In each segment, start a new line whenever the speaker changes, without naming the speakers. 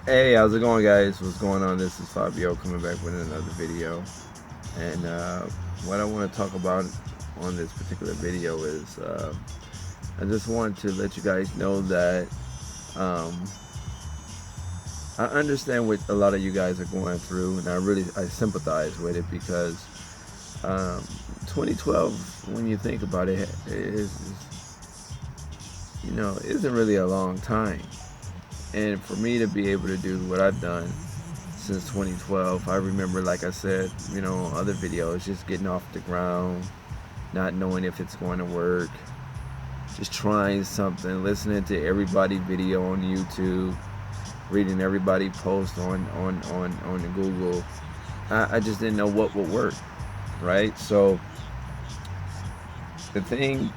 Hey, how's it going, guys? What's going on? This is Fabio coming back with another video. And what I want to talk about on this particular video is I just want to let you guys know that um, I understand what a lot of you guys are going through, and I sympathize with it because um, 2012, when you think about it, isn't really a long time. And for me to be able to do what I've done since 2012. I remember, like I said, other videos, just getting off the ground, not knowing if it's going to work, just trying something, listening to everybody's video on YouTube, reading everybody post on the Google. I just didn't know what would work, right? So the thing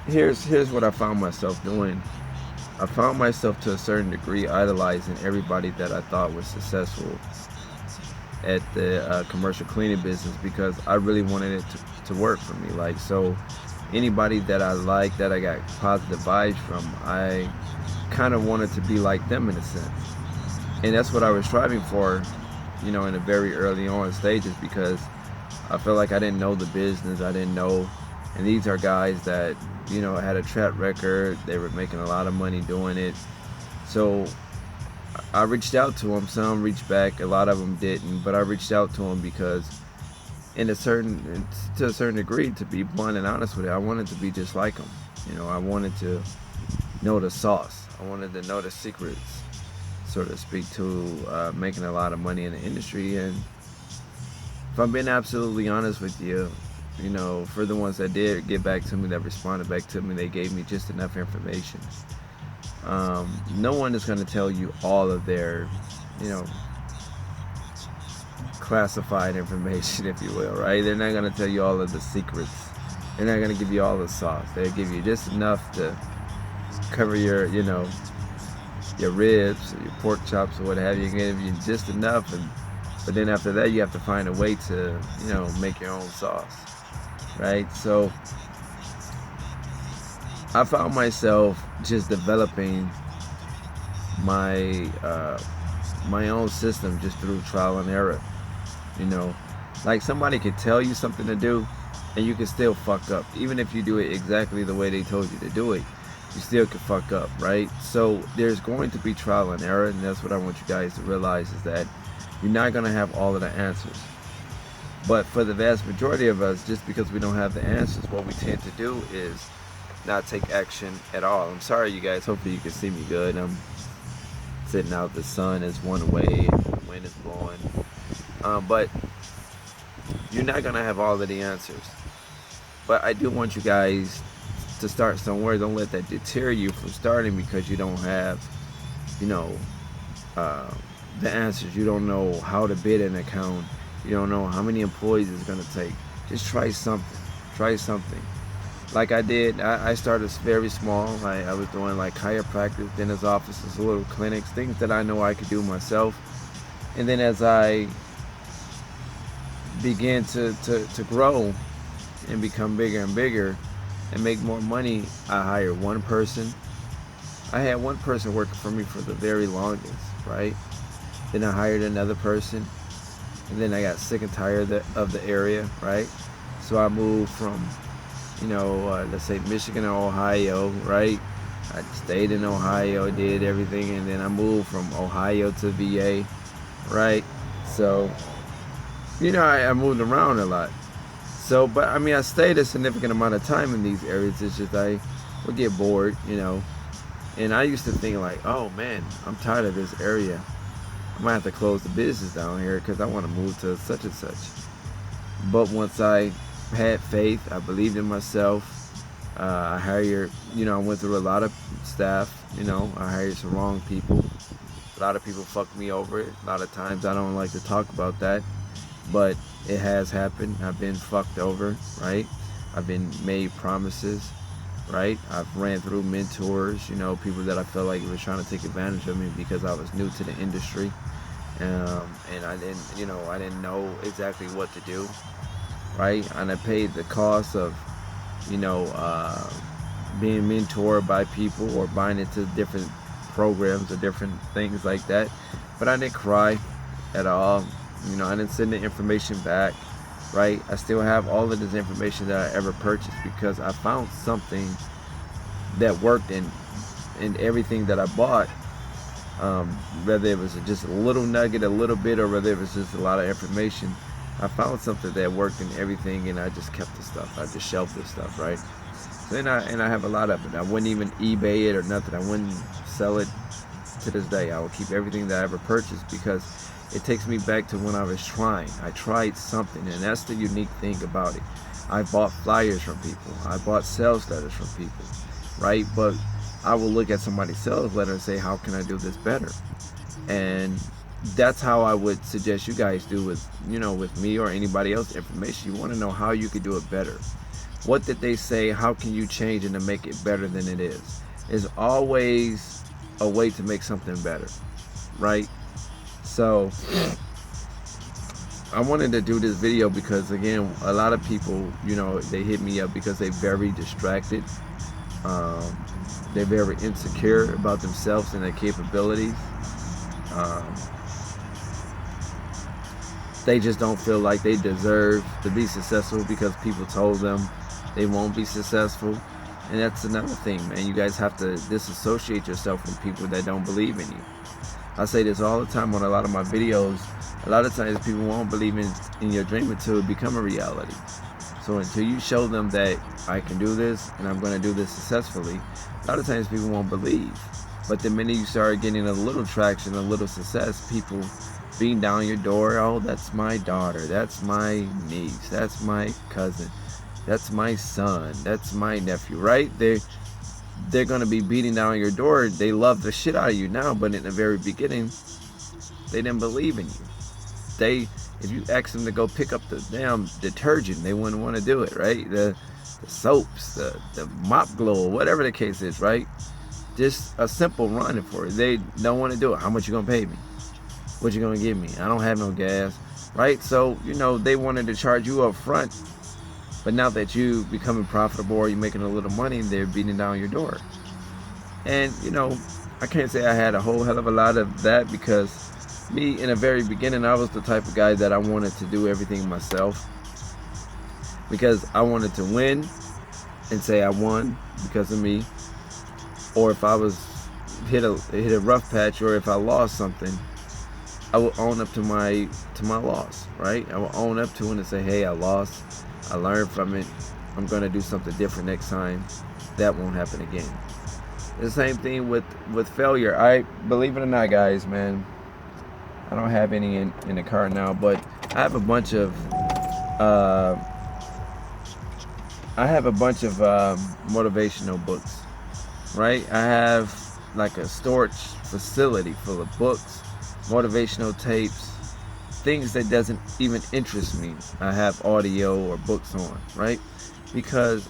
here's what I found myself doing. I found myself to a certain degree idolizing everybody that I thought was successful at the commercial cleaning business because I really wanted it to work for me. Like, so anybody that I liked, that I got positive vibes from, I kind of wanted to be like them in a sense. And that's what I was striving for, in the very early on stages because I felt like I didn't know the business. I didn't know. And these are guys that, had a track record. They were making a lot of money doing it. So I reached out to them. Some reached back. A lot of them didn't. But I reached out to them because, to a certain degree, to be blunt and honest with it, I wanted to be just like them. I wanted to know the sauce. I wanted to know the secrets, so to speak, to making a lot of money in the industry. And if I'm being absolutely honest with you, for the ones that did get back to me, that responded back to me, they gave me just enough information. No one is going to tell you all of their, you know, classified information, if you will, right? They're not going to tell you all of the secrets. They're not going to give you all the sauce. They'll give you just enough to cover your, your ribs, or your pork chops, or what have you. Give you just enough, but then after that, you have to find a way to, make your own sauce, right? So I found myself just developing my my own system just through trial and error. You know, like somebody could tell you something to do, and you can still fuck up, even if you do it exactly the way they told you to do it. You still can fuck up, right? So there's going to be trial and error, and that's what I want you guys to realize is that you're not going to have all of the answers. But for the vast majority of us, just because we don't have the answers, what we tend to do is not take action at all. I'm sorry, you guys. Hopefully you can see me good. I'm sitting out. The sun is one way, and the wind is blowing. But you're not going to have all of the answers. But I do want you guys to start somewhere. Don't let that deter you from starting because you don't have, you know, the answers. You don't know how to bid an account. You don't know how many employees it's going to take. Just try something. Try something. Like I did, I started very small. I was doing like chiropractic, dentist offices, little clinics, things that I know I could do myself. And then as I began to grow and become bigger and bigger and make more money, I hired one person. I had one person working for me for the very longest, right? Then I hired another person, and then I got sick and tired of the area, right? So I moved from, let's say Michigan or Ohio, right? I stayed in Ohio, did everything, and then I moved from Ohio to VA, right? So, I moved around a lot. So, but I mean, I stayed a significant amount of time in these areas. It's just I would get bored, And I used to think like, oh man, I'm tired of this area. I might have to close the business down here because I want to move to such and such. But once I had faith, I believed in myself. I hired, I went through a lot of staff. I hired some wrong people. A lot of people fucked me over. A lot of times I don't like to talk about that, but it has happened. I've been fucked over, right? I've been made promises, right? I've ran through mentors, people that I felt like were trying to take advantage of me because I was new to the industry. And I didn't know exactly what to do, right? And I paid the cost of, being mentored by people or buying into different programs or different things like that. But I didn't cry at all. You know, I didn't send the information back, right? I still have all of this information that I ever purchased because I found something that worked in everything that I bought. Whether it was just a little nugget, a little bit, or whether it was just a lot of information, I found something that worked in everything, and I just kept the stuff. I just shelved this stuff, right? So I have a lot of it. I wouldn't even eBay it or nothing. I wouldn't sell it to this day. I will keep everything that I ever purchased because it takes me back to when I was trying. I tried something, and that's the unique thing about it. I bought flyers from people. I bought sales letters from people, right? But I will look at somebody's sales letter and say, how can I do this better? And that's how I would suggest you guys do with, you know, with me or anybody else information. You want to know how you could do it better. What did they say? How can you change it to make it better than it is? There's always a way to make something better, right? So I wanted to do this video because, again, a lot of people, you know, they hit me up because they're very distracted. They're very insecure about themselves and their capabilities. They just don't feel like they deserve to be successful because people told them they won't be successful. And that's another thing, man. You guys have to disassociate yourself from people that don't believe in you. I say this all the time on a lot of my videos. A lot of times people won't believe in your dream until it becomes a reality. So until you show them that I can do this and I'm going to do this successfully, a lot of times people won't believe. But the minute you start getting a little traction, a little success, people beating down your door, oh, that's my daughter, that's my niece, that's my cousin, that's my son, that's my nephew, right? They're going to be beating down your door. They love the shit out of you now, but in the very beginning, they didn't believe in you. If you ask them to go pick up the damn detergent, they wouldn't want to do it, right? The soaps, the mop glow, whatever the case is, right? Just a simple run for it. They don't want to do it. How much you gonna pay me? What you gonna give me? I don't have no gas, right? So, you know, they wanted to charge you up front, but now that you becoming profitable or you're making a little money, they're beating down your door. And, you know, I can't say I had a whole hell of a lot of that because me, in the very beginning, I was the type of guy that I wanted to do everything myself because I wanted to win and say I won because of me. Or if I was hit a rough patch, or if I lost something, I will own up to my loss, right? I will own up to it and say, hey, I lost. I learned from it. I'm gonna do something different next time. That won't happen again. The same thing with failure. I believe it or not, guys, man. I don't have any in the car now, but I have a bunch of motivational books. Right? I have like a storage facility full of books, motivational tapes, things that doesn't even interest me. I have audio or books on, right? Because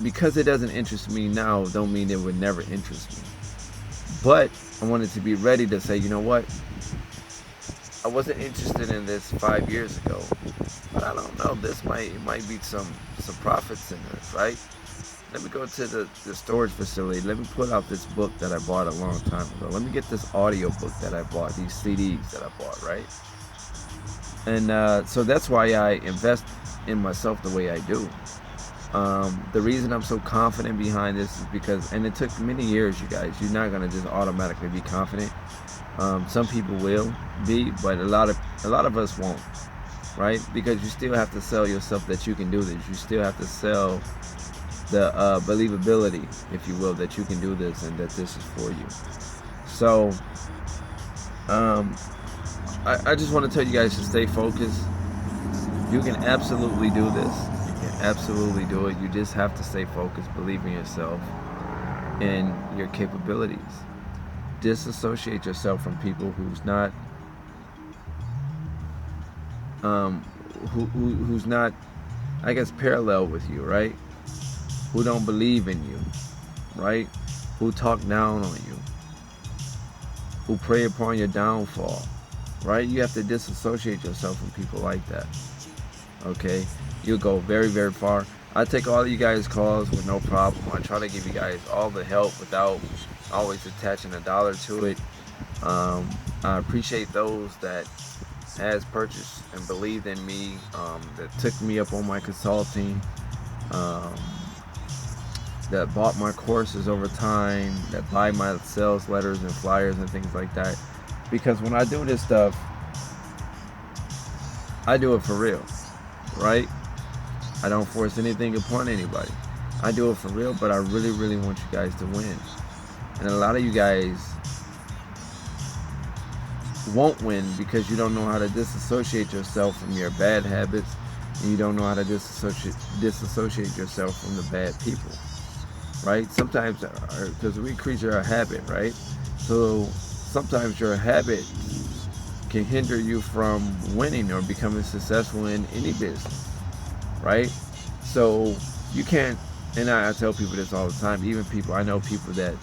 it doesn't interest me now don't mean it would never interest me. But I wanted to be ready to say, you know what? I wasn't interested in this 5 years ago, but I don't know. This might be some profits in this, right? Let me go to the storage facility. Let me pull out this book that I bought a long time ago. Let me get this audio book that I bought, these CDs that I bought, right? And so that's why I invest in myself the way I do. The reason I'm so confident behind this is because, and it took many years, you guys. You're not gonna just automatically be confident. Some people will be, but a lot of us won't, right? Because you still have to sell yourself that you can do this. You still have to sell the believability, if you will, that you can do this and that this is for you. So I just want to tell you guys to stay focused. You can absolutely do this. You can absolutely do it. You just have to stay focused, believe in yourself and your capabilities. Disassociate yourself from people who's not who's not, I guess, parallel with you, right? Who don't believe in you, right? Who talk down on you, who prey upon your downfall, right? You have to disassociate yourself from people like that, okay? You'll go very, very far. I take all of you guys' calls with no problem. I try to give you guys all the help without always attaching $1 to it. I appreciate those that has purchased and believed in me, that took me up on my consulting, um, that bought my courses over time, that buy my sales letters and flyers and things like that. Because when I do this stuff, I do it for real, right? I don't force anything upon anybody. I do it for real, but I really, really want you guys to win. And a lot of you guys won't win because you don't know how to disassociate yourself from your bad habits, and you don't know how to disassociate yourself from the bad people, right? Sometimes, because we creature a habit, right? So sometimes your habit can hinder you from winning or becoming successful in any business, right? So you can't, and I tell people this all the time, even people, I know people that,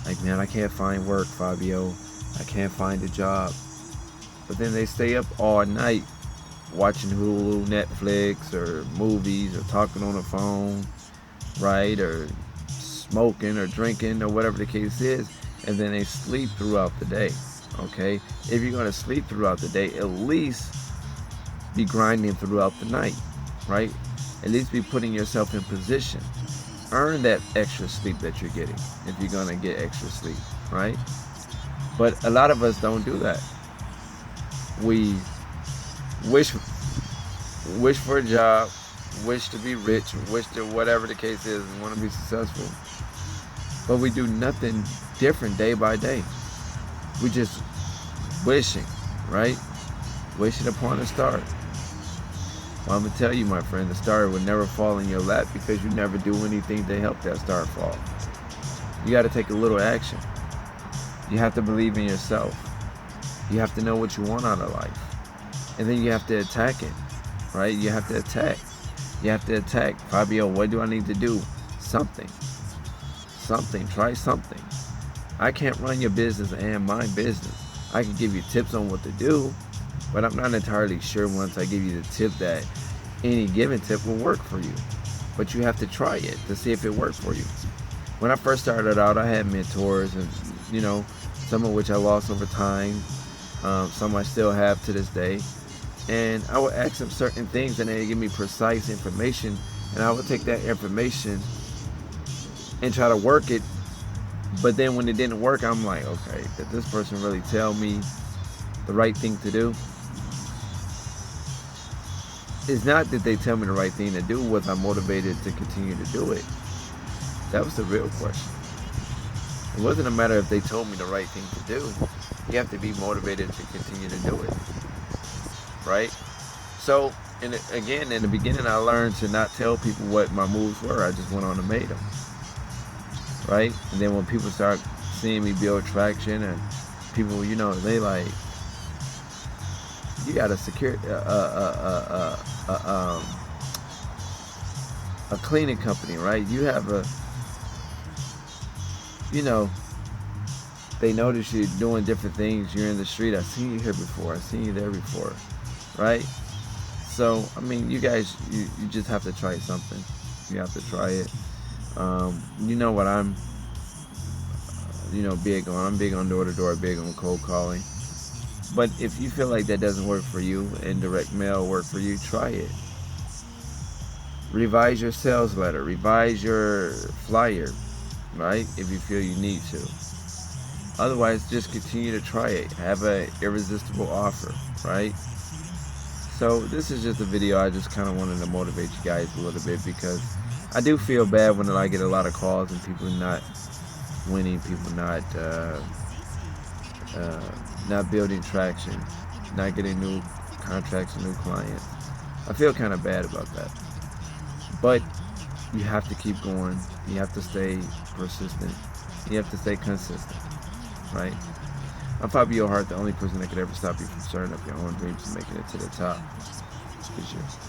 like, man, I can't find work, Fabio. I can't find a job. But then they stay up all night watching Hulu, Netflix, or movies, or talking on the phone, right? Or smoking or drinking or whatever the case is. And then they sleep throughout the day, okay? If you're going to sleep throughout the day, at least be grinding throughout the night, right? At least be putting yourself in position. Earn that extra sleep that you're getting if you're going to get extra sleep, right? But a lot of us don't do that. We wish for a job, wish to be rich, wish to whatever the case is, and want to be successful. But we do nothing different day by day. We just wishing, right? Wishing upon a star. Well, I'm going to tell you, my friend, the star will never fall in your lap because you never do anything to help that star fall. You got to take a little action. You have to believe in yourself. You have to know what you want out of life. And then you have to attack it, right? You have to attack. You have to attack. Fabio, what do I need to do? Something. Try something. I can't run your business and my business. I can give you tips on what to do, but I'm not entirely sure once I give you the tip that any given tip will work for you. But you have to try it to see if it works for you. When I first started out, I had mentors, and some of which I lost over time. Some I still have to this day. And I would ask them certain things, and they'd give me precise information, and I would take that information and try to work it. But then when it didn't work, I'm like, okay, did this person really tell me the right thing to do? It's not that they tell me the right thing to do, was I motivated to continue to do it? That was the real question. It wasn't a matter if they told me the right thing to do. You have to be motivated to continue to do it, right? So, again, in the beginning, I learned to not tell people what my moves were. I just went on and made them, right? And then when people start seeing me build traction, and people, they like, you got a cleaning company, right? You have they notice you doing different things. You're in the street. I've seen you here before. I've seen you there before, right? So, I mean, you guys, you just have to try something. You have to try it. You know what I'm, big on. I'm big on door-to-door, big on cold calling. But if you feel like that doesn't work for you and direct mail work for you, try it. Revise your sales letter. Revise your flyer, right? If you feel you need to. Otherwise, just continue to try it. Have an irresistible offer, right? So this is just a video. I just kind of wanted to motivate you guys a little bit, because I do feel bad when I get a lot of calls and people not winning, people not building traction, not getting new contracts and new clients. I feel kind of bad about that. But you have to keep going. You have to stay persistent. You have to stay consistent, right? I'm Fabio Hart, the only person that could ever stop you from starting up your own dreams and making it to the top. Appreciate you.